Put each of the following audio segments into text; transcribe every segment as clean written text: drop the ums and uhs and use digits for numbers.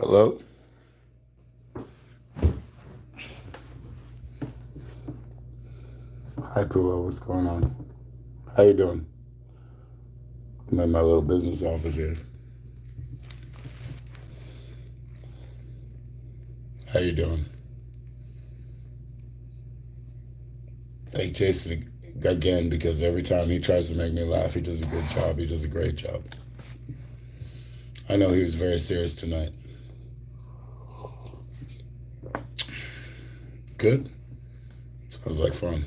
Hello? Hi, Pua. What's going on? How you doing? I'm in my little business office here. How you doing? Thank Jason again because every time he tries to make me laugh, he does a good job. He does a great job. I know he was very serious tonight. Good? Sounds like fun.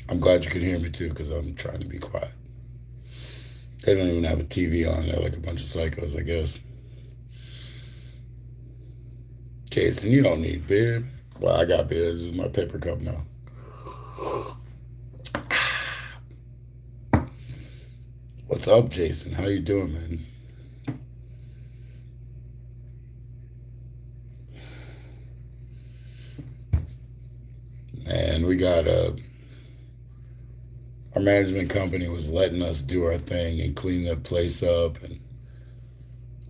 I'm glad you could hear me too because I'm trying to be quiet. They don't even have a TV on. They're like a bunch of psychos, I guess. Jason, you don't need beer. Well, I got beer. This is my paper cup now. What's up, Jason? How you doing, man? And we got our management company was letting us do our thing and clean the place up, and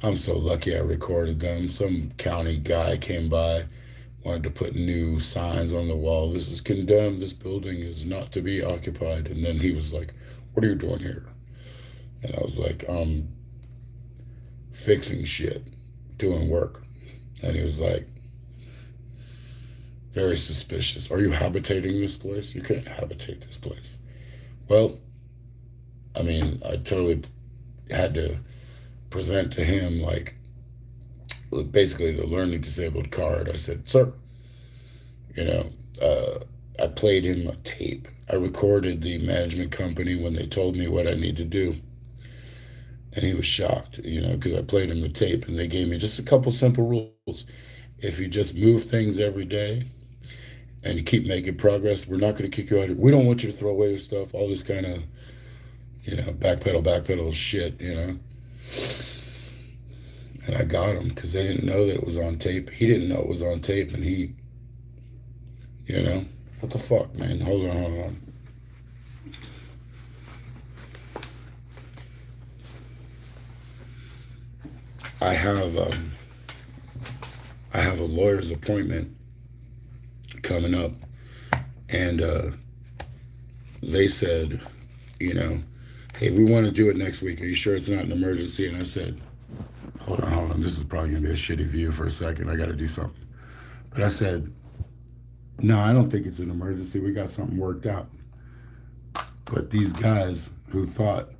I'm so lucky I recorded them. Some county guy came by, wanted to put new signs on the wall. This is condemned. This building is not to be occupied. And then he was like, "What are you doing here?" And I was like, fixing shit, doing work." And he was like, very suspicious. "Are you habitating this place? You can't habitate this place." Well, I mean, I totally had to present to him like basically the learning disabled card. I said, "Sir, you know, I played him a tape. I recorded the management company when they told me what I need to do." And he was shocked, because I played him the tape and they gave me just a couple simple rules. If you just move things every day and you keep making progress, we're not going to kick you out. We don't want you to throw away your stuff, all this kind of, backpedal shit. And I got him because they didn't know that it was on tape. He didn't know it was on tape, and what the fuck, man? Hold on. I have I have a lawyer's appointment coming up, and they said, "Hey, we want to do it next week. Are you sure it's not an emergency?" And I said, hold on. This is probably going to be a shitty view for a second. I got to do something. But I said, "No, I don't think it's an emergency. We got something worked out." But these guys who thought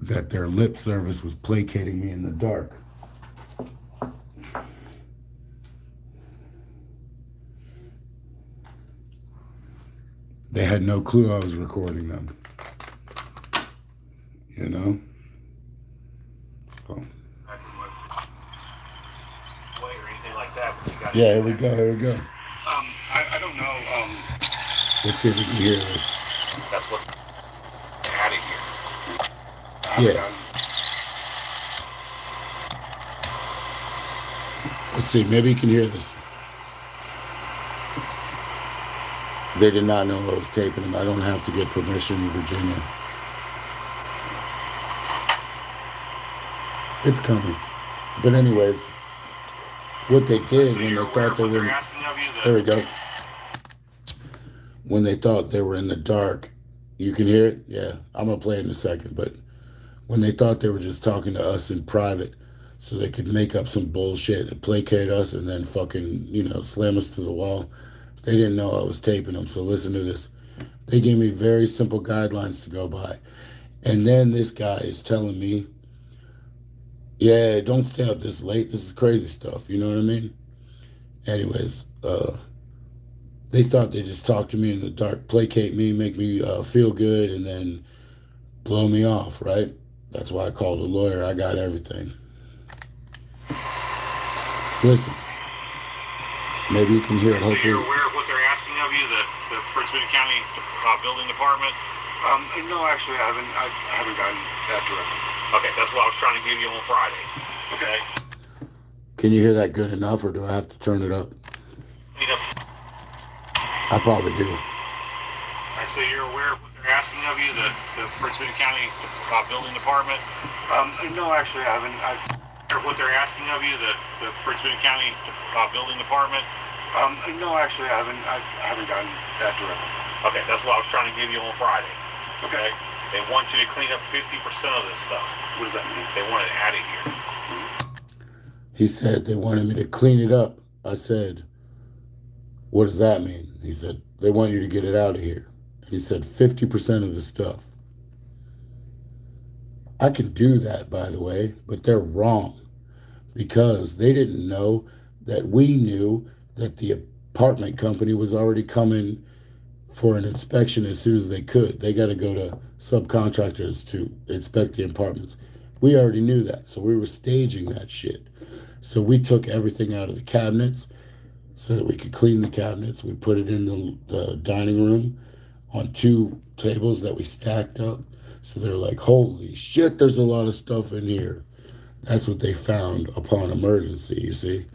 that their lip service was placating me in the dark, they had no clue I was recording them. So. Yeah, here we go. I don't know. Let's see if we can hear this. That's what out of here. Yeah. Let's see, maybe you can hear this. They did not know I was taping them. I don't have to get permission in Virginia. It's coming. But anyways, what they did So when you're they aware thought of they what were they're in, asking of you? there we go. When they thought they were in the dark, you can hear it? Yeah, I'm gonna play it in a second, but when they thought they were just talking to us in private so they could make up some bullshit and placate us and then fucking, slam us to the wall, they didn't know I was taping them. So listen to this. They gave me very simple guidelines to go by. And then this guy is telling me, yeah, don't stay up this late. This is crazy stuff. You know what I mean? Anyways, they thought they just talked to me in the dark, placate me, make me feel good, and then blow me off, right? That's why I called a lawyer. I got everything. Listen, maybe you can hear it. So you're Hopefully, aware of what they're asking of you? The Prince William County Building Department? No, actually, I haven't gotten that directly. Okay, that's what I was trying to give you on Friday. Okay. can you hear that good enough, or do I have to turn it up? You know, I probably do. so you're aware of what they're asking of you? The Prince William County Building Department? No, actually, I haven't. What they're asking of you? The Prince William County Building Department? No, actually, I haven't gotten that directly. Okay, that's what I was trying to give you on Friday. Okay. They want you to clean up 50% of this stuff. What does that mean? They want it out of here. He said they wanted me to clean it up. I said, what does that mean? He said, they want you to get it out of here. And he said, 50% of the stuff. I can do that, by the way, but they're wrong because they didn't know that we knew that the apartment company was already coming for an inspection as soon as they could. They got to go to subcontractors to inspect the apartments. We already knew that, so we were staging that shit. So we took everything out of the cabinets so that we could clean the cabinets. We put it in the dining room on two tables that we stacked up. So they're like, holy shit, there's a lot of stuff in here. That's what they found upon emergency, you see.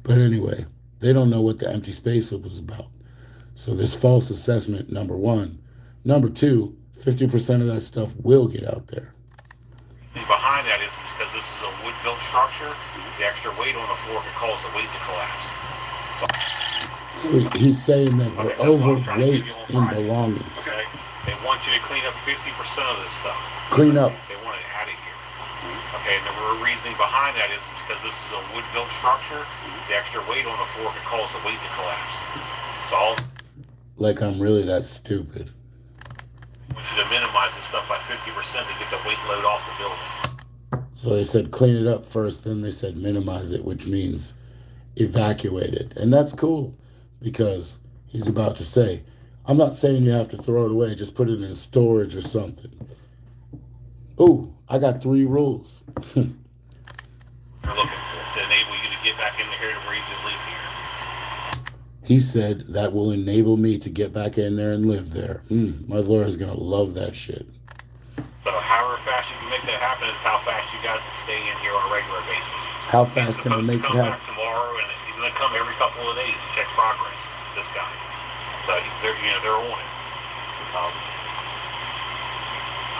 But anyway, they don't know what the empty space was about. So this false assessment, number one. Number two, 50% of that stuff will get out there. And behind that is because this is a wood-built structure, the extra weight on the floor could cause the weight to collapse. So he's saying that we're overweight in belongings. Okay. They want you to clean up 50% of this stuff. Clean up. They want it out of here. Okay, and the reasoning behind that is because this is a wood-built structure, the extra weight on the floor could cause the weight to collapse. So all like I'm really that stupid. I want you to minimize this stuff by 50% to get the weight load off the building. So they said clean it up first, then they said minimize it, which means evacuate it. And that's cool because he's about to say, I'm not saying you have to throw it away, just put it in storage or something. Ooh, I got 3 rules. You're looking for to enable you to get back in here to where you can live here. He said that will enable me to get back in there and live there. My lawyer's going to love that shit. So however fast you can make that happen is how fast you guys can stay in here on a regular basis. How fast can I make it happen? Back tomorrow, and he's going to come every couple of days to check progress. This guy, so they're on it.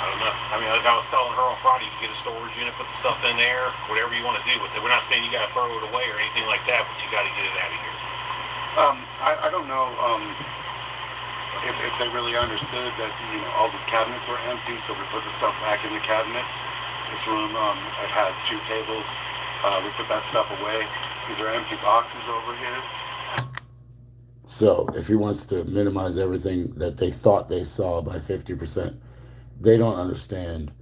I don't know. I mean, like I was telling her on Friday, you can get a storage unit, put the stuff in there, whatever you want to do with it. We're not saying you got to throw it away or anything like that, but you got to get it out of here. I don't know if they really understood that all these cabinets were empty, so we put the stuff back in the cabinets. This room it had 2 tables. We put that stuff away. These are empty boxes over here. So if he wants to minimize everything that they thought they saw by 50%, they don't understand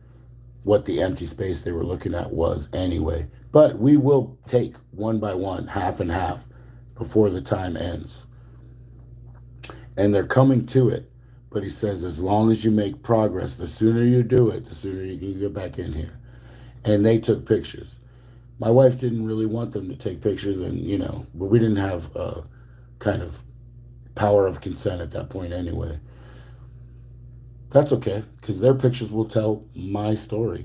what the empty space they were looking at was anyway. But we will take one by one, half and half, before the time ends. And they're coming to it. But he says, as long as you make progress, the sooner you do it, the sooner you can get back in here. And they took pictures. My wife didn't really want them to take pictures, and but we didn't have kind of power of consent at that point anyway. That's okay, because their pictures will tell my story.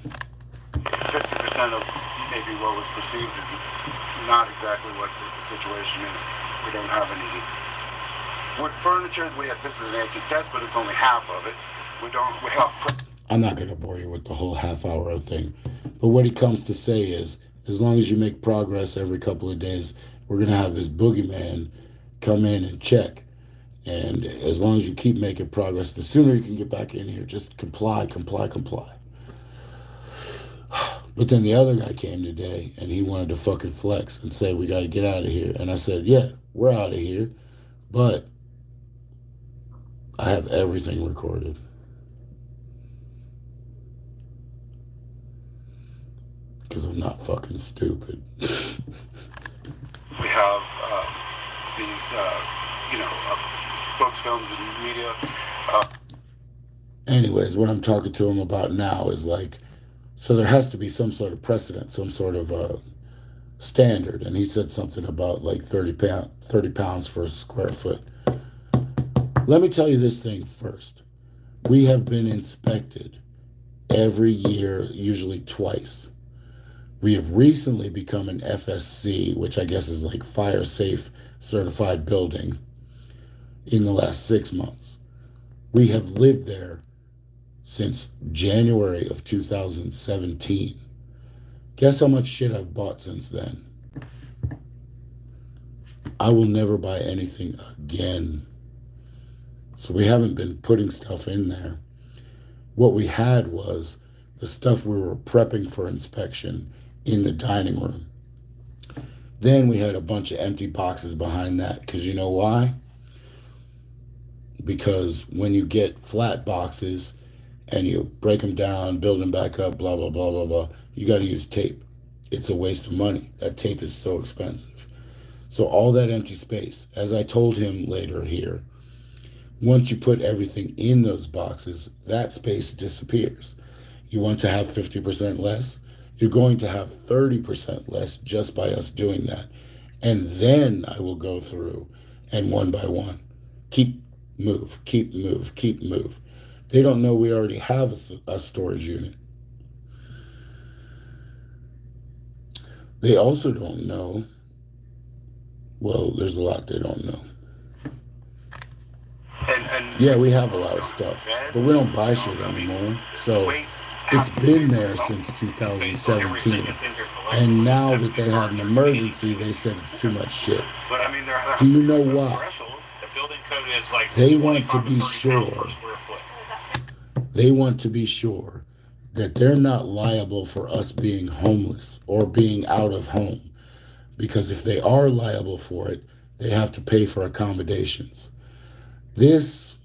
50% of maybe what was perceived as not exactly what the situation is. We don't have any wood furniture. This is an antique desk, but it's only half of it. We have. I'm not going to bore you with the whole half hour thing, but what he comes to say is, as long as you make progress every couple of days, we're going to have this boogeyman come in and check. And as long as you keep making progress, the sooner you can get back in here. Just comply, comply, comply. But then the other guy came today and he wanted to fucking flex and say, we got to get out of here. And I said, yeah, we're out of here. But I have everything recorded. Because I'm not fucking stupid. We have these, books, films, and media. Anyways, what I'm talking to him about now is like, so there has to be some sort of precedent, some sort of standard. And he said something about like 30 pounds for a square foot. Let me tell you this thing first. We have been inspected every year, usually twice. We have recently become an FSC, which I guess is like fire safe certified building, in the last 6 months. We have lived there since January of 2017. Guess how much shit I've bought since then? I will never buy anything again. So we haven't been putting stuff in there. What we had was the stuff we were prepping for inspection in the dining room. Then we had a bunch of empty boxes behind that. Because you know why? Because when you get flat boxes and you break them down, build them back up, blah, blah, blah, blah, blah, you got to use tape. It's a waste of money. That tape is so expensive. So all that empty space, as I told him later here, once you put everything in those boxes, that space disappears. You want to have 50% less? You're going to have 30% less just by us doing that. And then I will go through and one by one, keep move. They don't know we already have a storage unit. They also don't know, well, there's a lot they don't know. Yeah, we have a lot of stuff, but we don't buy shit anymore. So it's been there since 2017. And now that they had an emergency, they said it's too much shit. Do you know why? They want to be sure. They want to be sure that they're not liable for us being homeless or being out of home. Because if they are liable for it, they have to pay for accommodations. This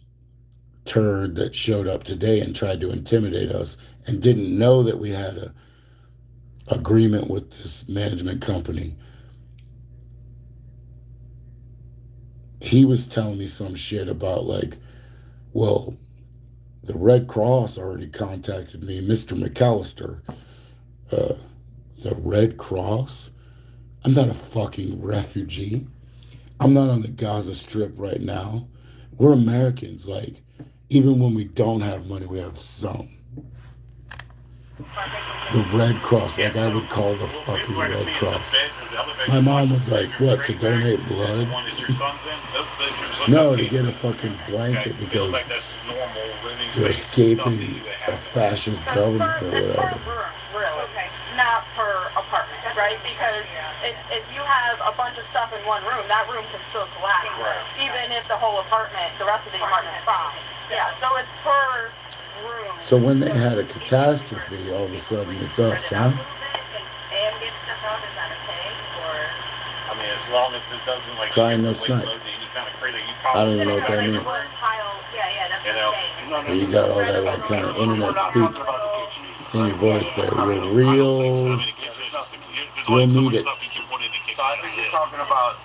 turd that showed up today and tried to intimidate us and didn't know that we had a agreement with this management company, he was telling me some shit about like, well, the Red Cross already contacted me, Mr. McAllister. The Red Cross? I'm not a fucking refugee. I'm not on the Gaza Strip right now. We're Americans. Like, even when we don't have money, we have some. The Red Cross, like I would call the fucking Red Cross. My mom was like, what, to donate blood? No, to get a fucking blanket because you're escaping a fascist government or whatever. Okay, not per apartment, right? Because if you have a bunch of stuff in one room, that room can still collapse. Even if the whole apartment, the rest of the apartment is fine. Yeah, so it's per room. So when they had a catastrophe, all of a sudden it's us, huh? And get stuff out, is that okay? Or I mean, as long as it doesn't like try no snipe. I don't even know what that means. yeah, that's okay. You got all that like kind of internet speak in your voice there. You're real need it. So I think you're talking about.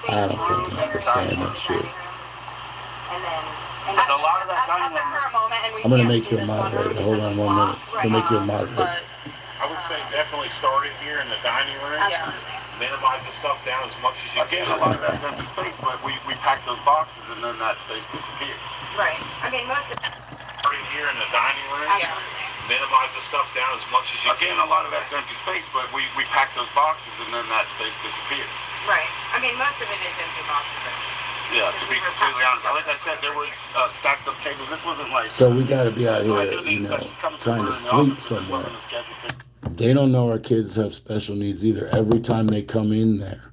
I don't fucking understand that shit. And a lot of that dining room. I'm gonna make you a moderator. Hold on 1 minute. I'm gonna make you a moderator. I would say definitely start it here in the dining room. Minimize the stuff down as much as you can. A lot of that's empty space, but we pack those boxes and then that space disappears. Right. I mean, most of Start it here in the dining room. minimize the stuff down as much as you Again, can. a lot of that's empty space, but we pack those boxes and then that space disappears. Right. I mean, most of it is empty boxes. Yeah, to be completely honest. Like I said, there was stacked up tables. This wasn't like... So we got to be out I here, knew the you know, inspections coming trying to through in the sleep office, but this somewhere. wasn't a scheduled thing. They don't know our kids have special needs either. Every time they come in there,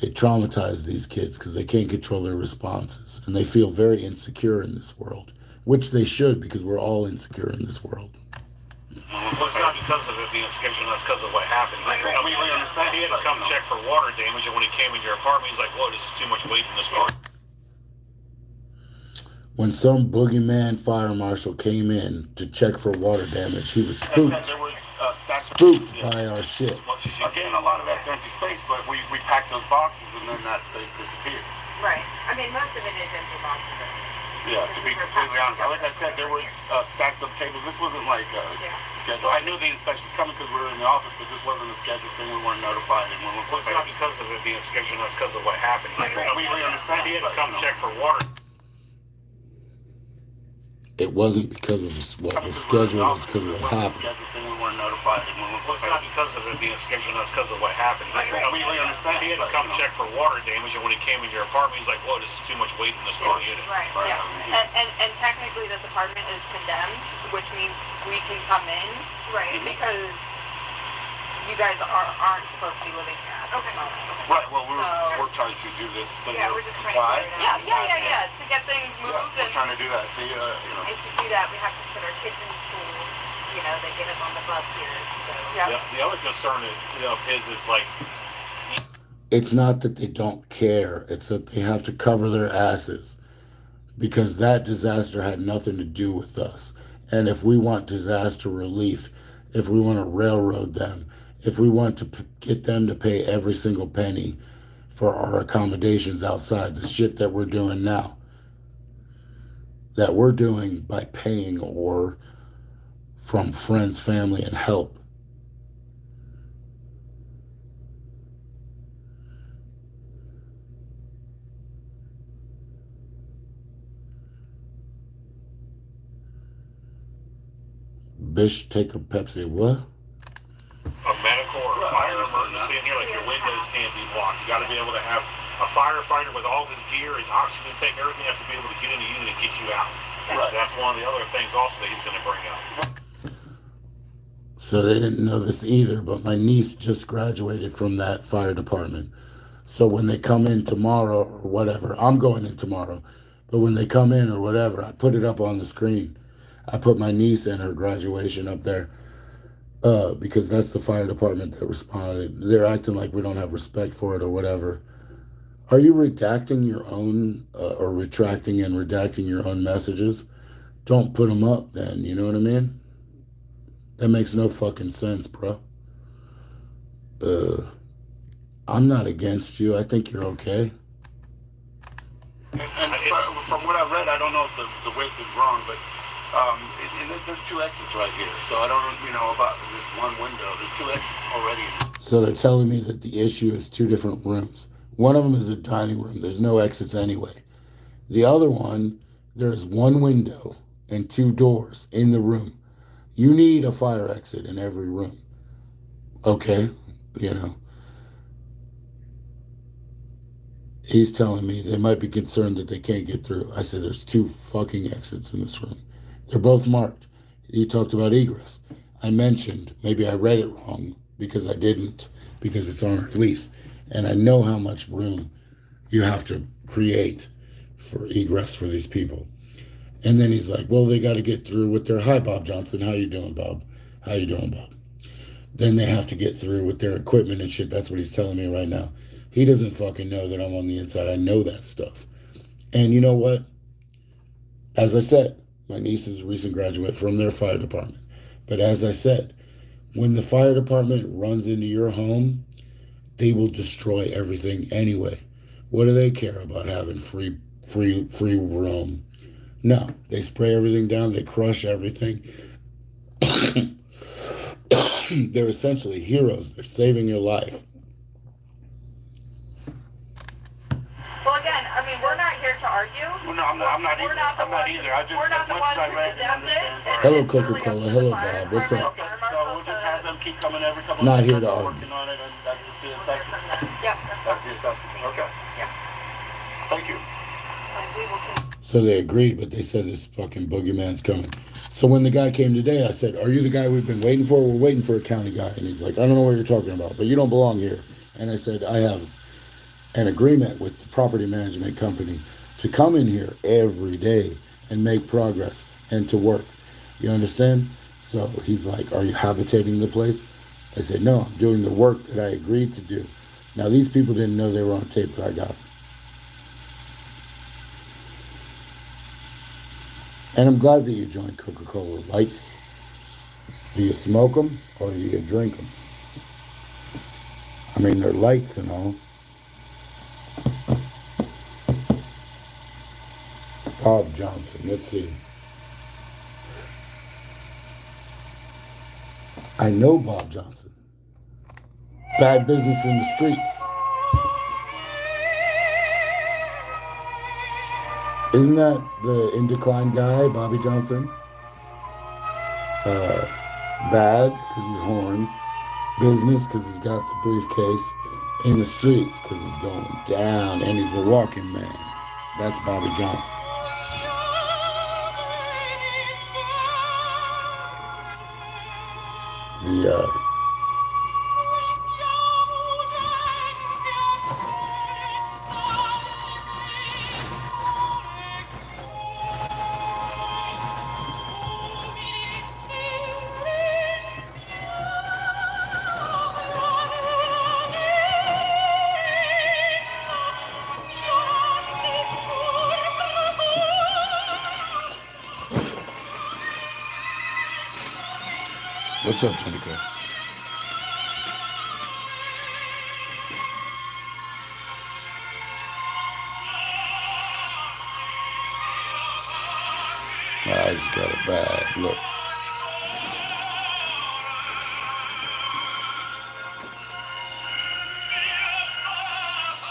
they traumatize these kids because they can't control their responses. And they feel very insecure in this world, which they should, because we're all insecure in this world. Well, it's not because of it being scheduled, that's because of what happened. We understand. He had to come check for water damage, and when he came in your apartment, he's like, whoa, this is too much weight in this water. When some boogeyman fire marshal came in to check for water damage, he was spooked. There was Spooked by our shit. Again, a lot of that's empty space, but we pack those boxes and then that space disappears. Right. I mean, most of it is empty boxes. Yeah, to be completely honest. Like I said, there was stacked up tables. This wasn't like scheduled. I knew the inspections coming because we were in the office, but this wasn't a scheduled thing. We weren't notified. And Well, it's not because of it being scheduled, that's because of what happened. We understand. He had to come check for water. It wasn't because of what was scheduled, it was because of what happened. We weren't notified. Well, it's not because of it being scheduled, that's because of what happened. We understand. He had to come check for water damage, and when he came in your apartment, he's like, whoa, this is too much weight in this one unit. Right. Yeah. And technically this apartment is condemned, which means we can come in. Right. Because you guys aren't supposed to be living here at this moment. Right, well, we're trying to do this thing. Yeah, we're just trying comply. to figure it out. Yeah. To get things moved. We're trying to do that. See, you know. And to do that, we have to put our kids in school. You know, they get them on the bus here. So. Yeah. The other concern is, kids is like, It's not that they don't care, it's that they have to cover their asses. Because that disaster had nothing to do with us. And if we want disaster relief, if we want to railroad them, if we want to get them to pay every single penny for our accommodations outside, the shit that we're doing now, that we're doing by paying or from friends, family, and help. Bish, take a Pepsi. What? a medical or a fire emergency in here, like your windows can't be blocked. You got to be able to have a firefighter with all his gear, his oxygen tank, everything has to be able to get in the unit and get you out. Right. That's one of the other things also that he's going to bring up. So they didn't know this either, but my niece just graduated from that fire department. So when they come in tomorrow or whatever, I'm going in tomorrow, but when they come in or whatever, I put it up on the screen. I put my niece and her graduation up there because that's the fire department that responded. They're acting like we don't have respect for it or whatever. Are you redacting your own or retracting and redacting your own messages? Don't put them up then, you know what I mean? That makes no fucking sense, bro. I'm not against you. I think you're okay. And from what I've read, I don't know if the width is wrong, but and there's two exits right here. So I don't know about this one window. There's two exits already. So they're telling me that the issue is two different rooms. One of them is a dining room. There's no exits anyway. The other one, there's one window and two doors in the room. You need a fire exit in every room. Okay, He's telling me they might be concerned that they can't get through. I said, there's two fucking exits in this room. They're both marked. He talked about egress. I mentioned, maybe I read it wrong because I didn't, because it's on our lease. And I know how much room you have to create for egress for these people. And then he's like, well, they got to get through with their, hi, Bob Johnson. How you doing, Bob? How you doing, Bob? Then they have to get through with their equipment and shit. That's what he's telling me right now. He doesn't fucking know that I'm on the inside. I know that stuff. And you know what? As I said, my niece is a recent graduate from their fire department. But as I said, when the fire department runs into your home, they will destroy everything anyway. What do they care about having free roam? No, they spray everything down. They crush everything. They're essentially heroes. They're saving your life. Well, again, I mean, we're not here to argue. Well, no, I'm not either. I'm not either. I just, We're as not the much ones as I who read and condemned it. understand. Hello, It's really up Coca-Cola. to Hello, the fire Bob. What's up? department. Okay, so we'll just have them keep coming every couple Not of here days. to We're argue. working on it, and that's just the assessment. Yep. That's the assessment. Okay. Yeah. Thank you. And we will continue. So they agreed, but they said this fucking boogeyman's coming. So when the guy came today, I said, "Are you the guy we've been waiting for? We're waiting for a county guy." And he's like, "I don't know what you're talking about, but you don't belong here." And I said, "I have an agreement with the property management company to come in here every day and make progress and to work. You understand?" So he's like, "Are you habitating the place?" I said, "No, I'm doing the work that I agreed to do." Now, these people didn't know they were on tape, but I got them. And I'm glad that you joined Coca-Cola Lights. Do you smoke them or do you drink them? I mean, they're lights and all. Bob Johnson, let's see. I know Bob Johnson. Bad Business in the Streets. Isn't that the In Decline guy, Bobby Johnson? Bad, because he's horns. Business, because he's got the briefcase. In the Streets, because he's going down. And he's the walking man. That's Bobby Johnson. The, what's up, Jennifer? I just got a bad look.